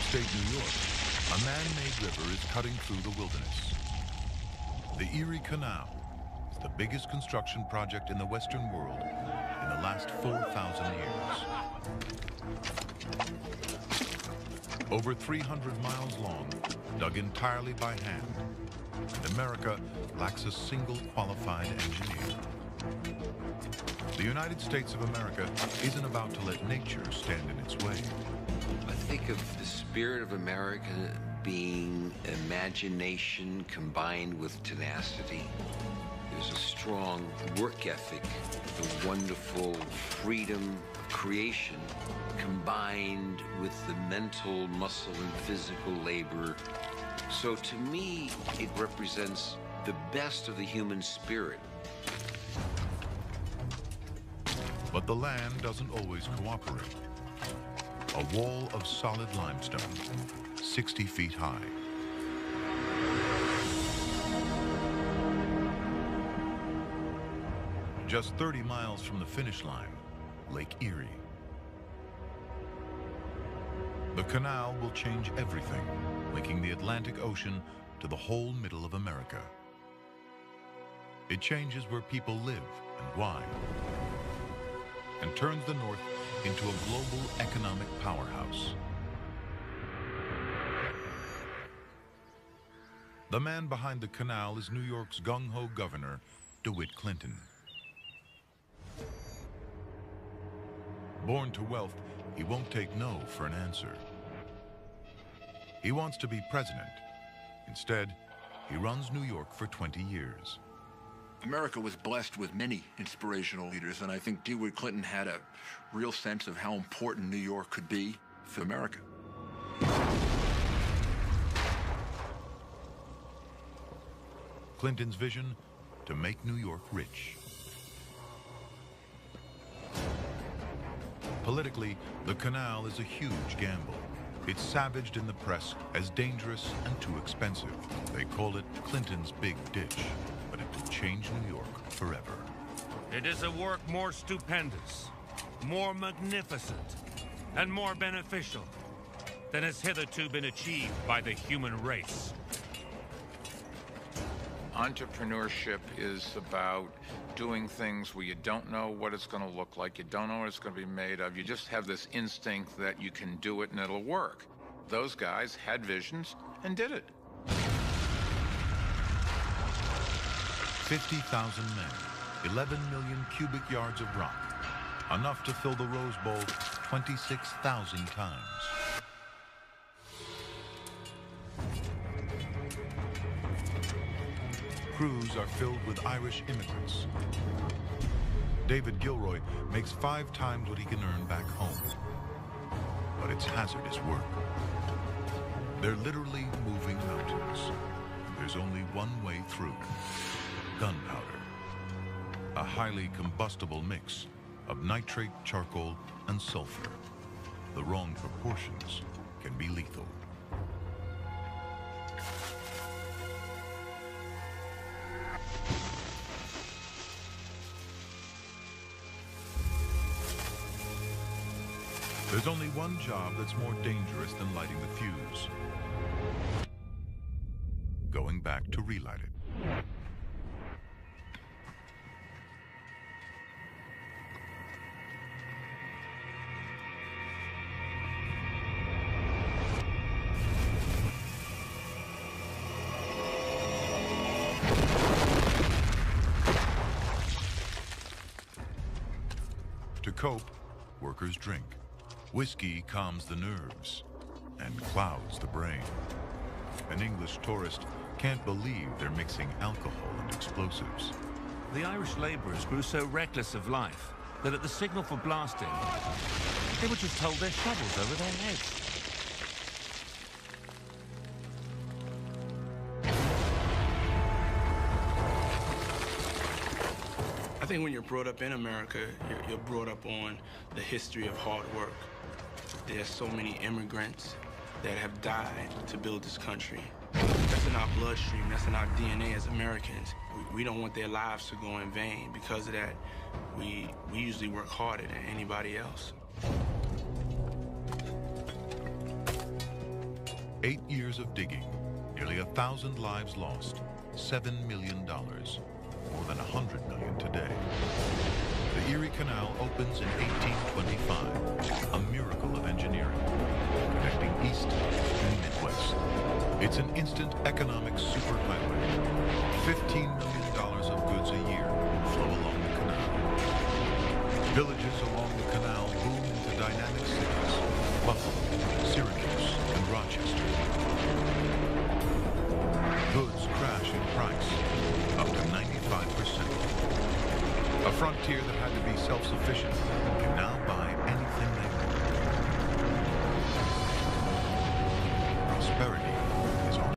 upstate New York, a man-made river is cutting through the wilderness. The Erie Canal is the biggest construction project in the Western world in the last 4,000 years. Over 300 miles long, dug entirely by hand, and America lacks a single qualified engineer. The United States of America isn't about to let nature stand in its way. I think of the spirit of America being imagination combined with tenacity. There's a strong work ethic, the wonderful freedom of creation combined with the mental, muscle, and physical labor. So to me, it represents the best of the human spirit. But the land doesn't always cooperate. A wall of solid limestone, 60 feet high. Just 30 miles from the finish line, Lake Erie. The canal will change everything, linking the Atlantic Ocean to the whole middle of America. It changes where people live and why, and turns the North into a global economic powerhouse. The man behind the canal is New York's gung-ho governor, DeWitt Clinton. Born to wealth, he won't take no for an answer. He wants to be president. Instead, he runs New York for 20 years. America was blessed with many inspirational leaders, and I think DeWitt Clinton had a real sense of how important New York could be for America. Clinton's vision: to make New York rich. Politically, the canal is a huge gamble. It's savaged in the press as dangerous and too expensive. They call it Clinton's big ditch, but it will change New York forever. It is a work more stupendous, more magnificent, and more beneficial than has hitherto been achieved by the human race. Entrepreneurship is about doing things where you don't know what it's going to look like, you don't know what it's going to be made of, you just have this instinct that you can do it and it'll work. Those guys had visions and did it. 50,000 men, 11 million cubic yards of rock, enough to fill the Rose Bowl 26,000 times. Crews are filled with Irish immigrants. David Gilroy makes 5 times what he can earn back home. But it's hazardous work. They're literally moving mountains. There's only one way through: gunpowder. A highly combustible mix of nitrate, charcoal, and sulfur. The wrong proportions can be lethal. There's only one job that's more dangerous than lighting the fuse: going back to relight it. To cope, workers drink. Whiskey calms the nerves and clouds the brain. An English tourist can't believe they're mixing alcohol and explosives. The Irish labourers grew so reckless of life that at the signal for blasting, they were just hold their shovels over their heads. I think when you're brought up in America, you're brought up on the history of hard work. There's so many immigrants that have died to build this country. That's in our bloodstream, that's in our DNA as Americans. We don't want their lives to go in vain. Because of that, we usually work harder than anybody else. 8 years of digging, nearly 1,000 lives lost, $7 million, more than $100 million today. The Erie Canal opens in 1825, a miracle of engineering, connecting East and Midwest. It's an instant economic superhighway. $15 million of goods a year flow along the canal. Villages along the canal boom into dynamic cities: Buffalo, Syracuse, and Rochester. Goods crash in price, up to 95%. A frontier that had to be self-sufficient